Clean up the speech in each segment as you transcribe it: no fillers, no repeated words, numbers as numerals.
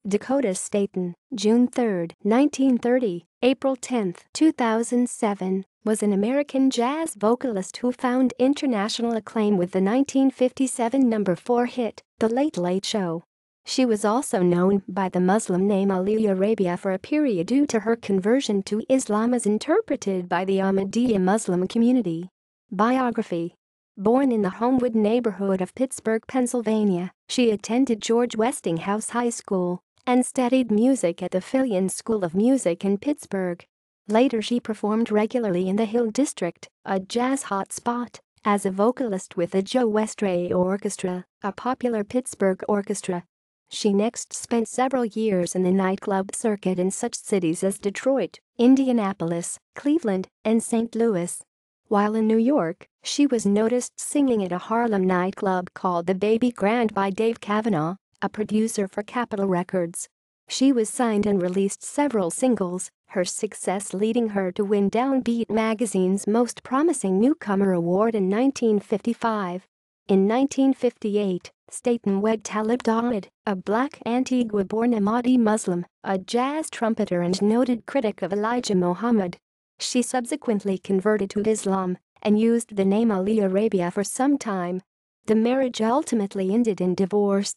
Dakota Staton, June 3, 1930, April 10, 2007, was an American jazz vocalist who found international acclaim with the 1957 number 4 hit, The Late Late Show. She was also known by the Muslim name Aliyah Rabia for a period due to her conversion to Islam as interpreted by the Ahmadiyya Muslim Community. Biography. Born in the Homewood neighborhood of Pittsburgh, Pennsylvania, she attended George Westinghouse High School and studied music at the Fillion School of Music in Pittsburgh. Later she performed regularly in the Hill District, a jazz hotspot, as a vocalist with the Joe Westray Orchestra, a popular Pittsburgh orchestra. She next spent several years in the nightclub circuit in such cities as Detroit, Indianapolis, Cleveland, and St. Louis. While in New York, she was noticed singing at a Harlem nightclub called the Baby Grand by Dave Cavanaugh, a producer for Capitol Records. She was signed and released several singles, her success leading her to win Downbeat magazine's Most Promising Newcomer Award in 1955. In 1958, Staton wed Talib Dawud, a black Antigua-born Ahmadi Muslim, a jazz trumpeter and noted critic of Elijah Muhammad. She subsequently converted to Islam and used the name Aliyah Rabia for some time. The marriage ultimately ended in divorce.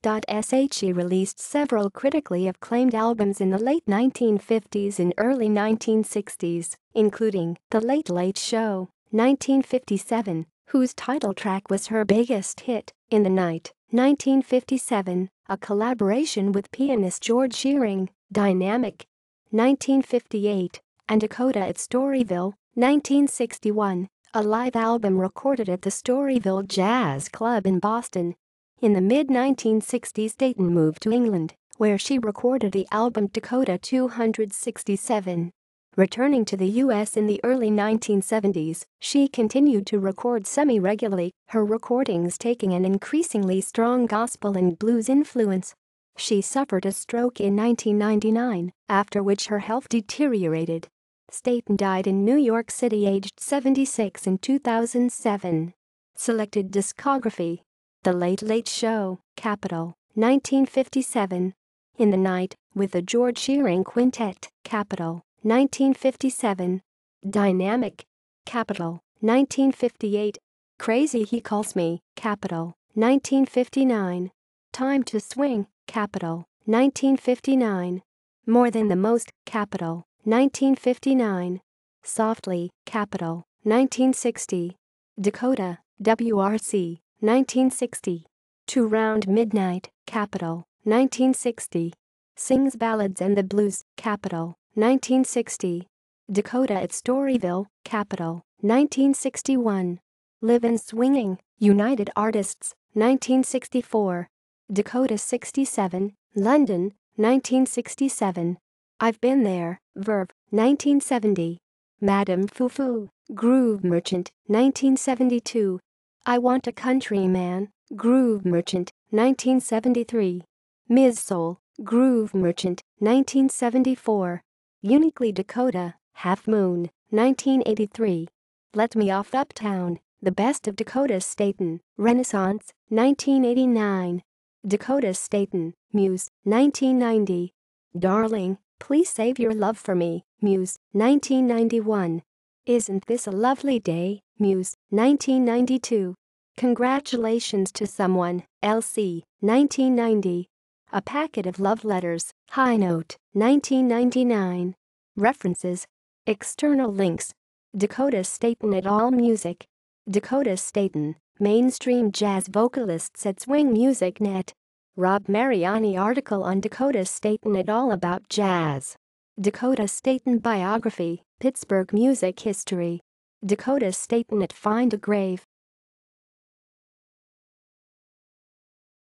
She released several critically acclaimed albums in the late 1950s and early 1960s, including The Late Late Show, 1957, whose title track was her biggest hit, In the Night, 1957, a collaboration with pianist George Shearing, Dynamic, 1958, and Dakota at Storyville, 1961. A live album recorded at the Storyville Jazz Club in Boston. In the mid-1960s, Staton moved to England, where she recorded the album Dakota 267. Returning to the U.S. in the early 1970s, she continued to record semi-regularly, her recordings taking an increasingly strong gospel and blues influence. She suffered a stroke in 1999, after which her health deteriorated. Staton died in New York City aged 76 in 2007. Selected discography. The Late Late Show, Capitol, 1957. In the Night, with the George Shearing Quintet, Capitol, 1957. Dynamic, Capitol, 1958. Crazy He Calls Me, Capitol, 1959. Time to Swing, Capitol, 1959. More Than the Most, Capitol, 1959. Softly, Capitol, 1960. Dakota, WRC, 1960. To Round Midnight, Capitol, 1960. Sings Ballads and the Blues, Capitol, 1960. Dakota at Storyville, Capitol, 1961. Livin' Swinging, United Artists, 1964. Dakota 67, London, 1967. I've Been There, Verve, 1970. Madame Fufu, Groove Merchant, 1972. I Want a Country Man, Groove Merchant, 1973. Ms. Soul, Groove Merchant, 1974. Uniquely Dakota, Half Moon, 1983. Let Me Off Uptown, The Best of Dakota Staton, Renaissance, 1989. Dakota Staton, Muse, 1990. Darling, Please Save Your Love for Me, Muse, 1991. Isn't This a Lovely Day, Muse, 1992. Congratulations to Someone, LC, 1990. A Packet of Love Letters, High Note, 1999. References. External links. Dakota Staton at AllMusic. Dakota Staton, mainstream jazz vocalists at Swing Music Net. Rob Mariani article on Dakota Staton et al. About jazz. Dakota Staton biography, Pittsburgh music history. Dakota Staton at Find a Grave.